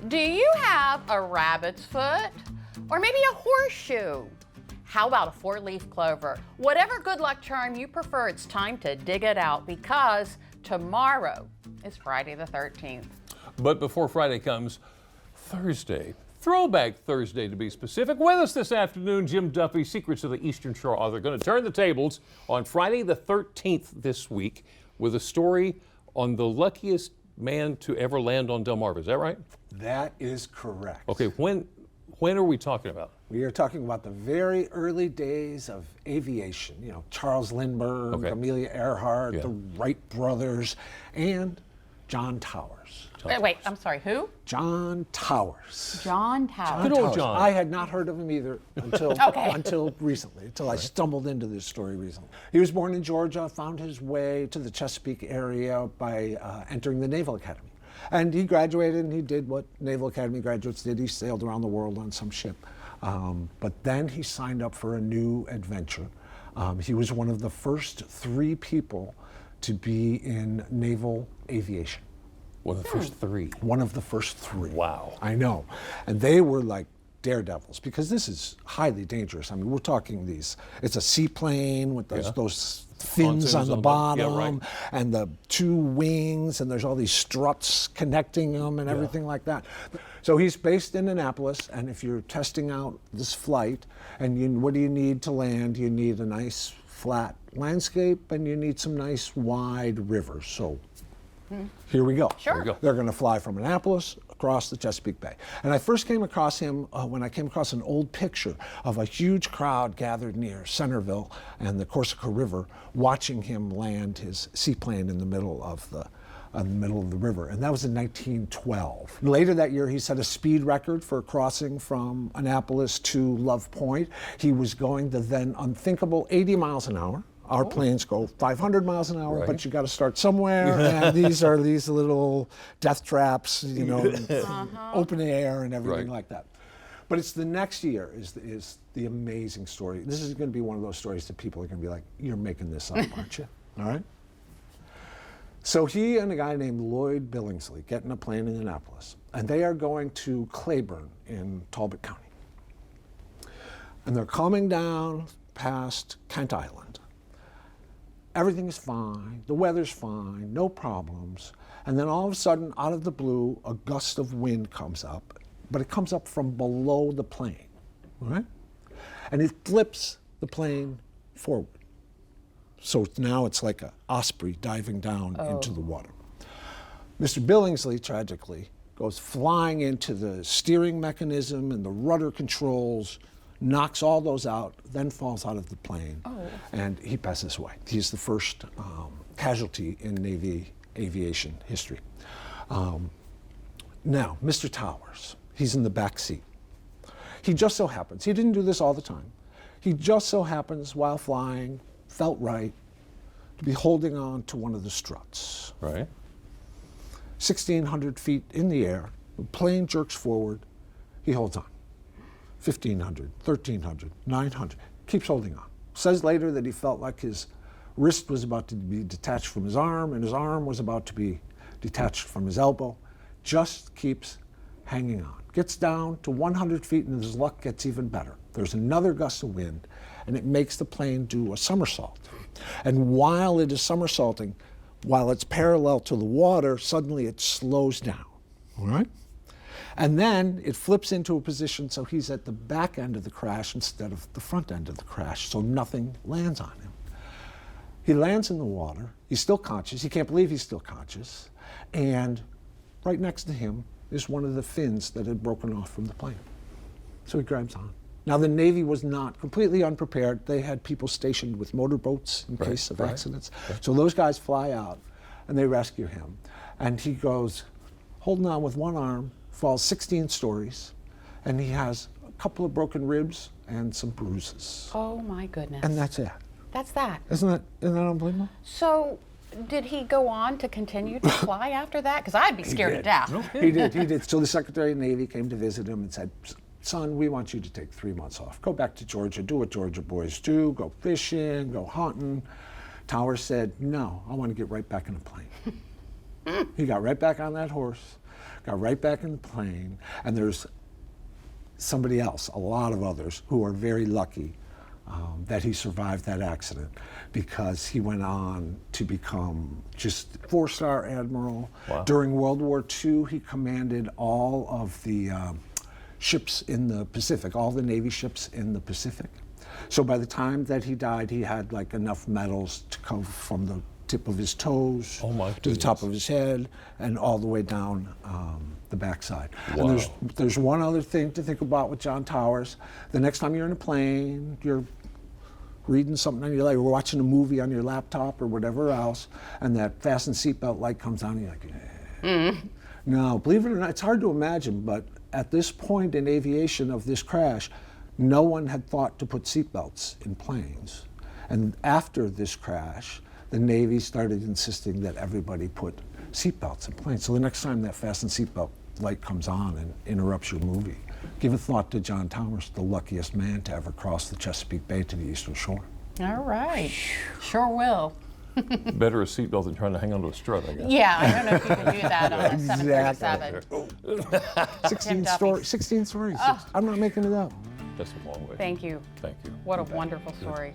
Do you have a rabbit's foot? Or maybe a horseshoe? How about a four-leaf clover? Whatever good luck charm you prefer, it's time to dig it out because tomorrow is Friday the 13th. But before Friday comes, Thursday. Throwback Thursday, to be specific. With us this afternoon, Jim Duffy, Secrets of the Eastern Shore author, going to turn the tables on Friday the 13th this week with a story on the luckiest man to ever land on Delmarva. Is that right? That is correct. Okay, when are we talking about? We are talking about the very early days of aviation. You know, Charles Lindbergh, Okay. Amelia Earhart, Yeah. the Wright brothers, and John Towers. Wait, I'm sorry, who? John Towers. John Towers. Good old John. I had not heard of him either until Okay. until recently, until I stumbled into this story recently. He was born in Georgia, found his way to the Chesapeake area by entering the Naval Academy. And he graduated and he did what Naval Academy graduates did. He sailed around the world on some ship. But then he signed up for a new adventure. He was one of the first 3 people to be in naval aviation. One of the first 3. One of the first 3. Wow. I know. And they were like daredevils because this is highly dangerous. I mean, we're talking it's a seaplane with those fins on the bottom and the 2 wings, and there's all these struts connecting them and everything like that. So he's based in Annapolis, and if you're testing out this flight, and what do you need to land? You need a nice flat landscape, and you need some nice wide rivers. So here we go. Sure. Here we go. They're going to fly from Annapolis across the Chesapeake Bay. And I first came across him when I came across an old picture of a huge crowd gathered near Centerville and the Corsica River watching him land his seaplane in the middle of the river. And that was in 1912. Later that year, he set a speed record for crossing from Annapolis to Love Point. He was going the then unthinkable 80 miles an hour. Our planes go 500 miles an hour, but you got to start somewhere. And these are these little death traps, you know, open air and everything like that. But it's the next year is the amazing story. This is going to be one of those stories that people are going to be like, "You're making this up, aren't you?" All right. So he and a guy named Lloyd Billingsley get in a plane in Annapolis, and they are going to Claiborne in Talbot County. And they're coming down past Kent Island. Everything is fine, the weather's fine, no problems. And then all of a sudden, out of the blue, a gust of wind comes up, but it comes up from below the plane, all right? And it flips the plane forward. So now it's like an osprey diving down into the water. Mr. Billingsley, tragically, goes flying into the steering mechanism and the rudder controls, knocks all those out, then falls out of the plane, and he passes away. He's the first casualty in Navy aviation history. Now, Mr. Towers, he's in the back seat. He just so happens, he didn't do this all the time, he just so happens while flying, felt right, to be holding on to one of the struts. Right. 1,600 feet in the air, the plane jerks forward, he holds on. 1,500, 1,300, 900, keeps holding on. Says later that he felt like his wrist was about to be detached from his arm and his arm was about to be detached from his elbow. Just keeps hanging on. Gets down to 100 feet and his luck gets even better. There's another gust of wind and it makes the plane do a somersault. And while it is somersaulting, while it's parallel to the water, suddenly it slows down, all right? And then it flips into a position so he's at the back end of the crash instead of the front end of the crash, so nothing lands on him. He lands in the water, he's still conscious, he can't believe he's still conscious, and right next to him is one of the fins that had broken off from the plane. So he grabs on. Now the Navy was not completely unprepared. They had people stationed with motorboats in case of accidents. So those guys fly out and they rescue him. And he goes, holding on with one arm, falls 16 stories, and he has a couple of broken ribs and some bruises. Oh my goodness. And that's it. That's that. Isn't that unbelievable? So did he go on to continue to fly after that? Because I'd be scared to death. He did. So the Secretary of the Navy came to visit him and said, "Son, we want you to take 3 months off. Go back to Georgia, do what Georgia boys do, go fishing, go hunting." Towers said, "No, I want to get right back in a plane." He got right back on that horse, got right back in the plane, and there's somebody else, a lot of others, who are very lucky that he survived that accident, because he went on to become just 4-star admiral. Wow. During World War II, he commanded all of the ships in the Pacific, all the Navy ships in the Pacific. So by the time that he died, he had like enough medals to come from the tip of his toes to the top of his head and all the way down the backside. Wow. And there's one other thing to think about with John Towers. The next time you're in a plane, you're reading something on your leg, or watching a movie on your laptop or whatever else, and that fasten seatbelt light comes on, and you're like, No, believe it or not, it's hard to imagine, but at this point in aviation of this crash, no one had thought to put seatbelts in planes. And after this crash, the Navy started insisting that everybody put seatbelts in planes. So the next time that fasten seatbelt light comes on and interrupts your movie, give a thought to John Towers, the luckiest man to ever cross the Chesapeake Bay to the Eastern Shore. All right. Sure will. Better a seatbelt than trying to hang onto a strut, I guess. Yeah, I don't know if you can do that on a 737. 16 stories. I'm not making it up. That's a long way. Thank you. Thank you. What a wonderful story.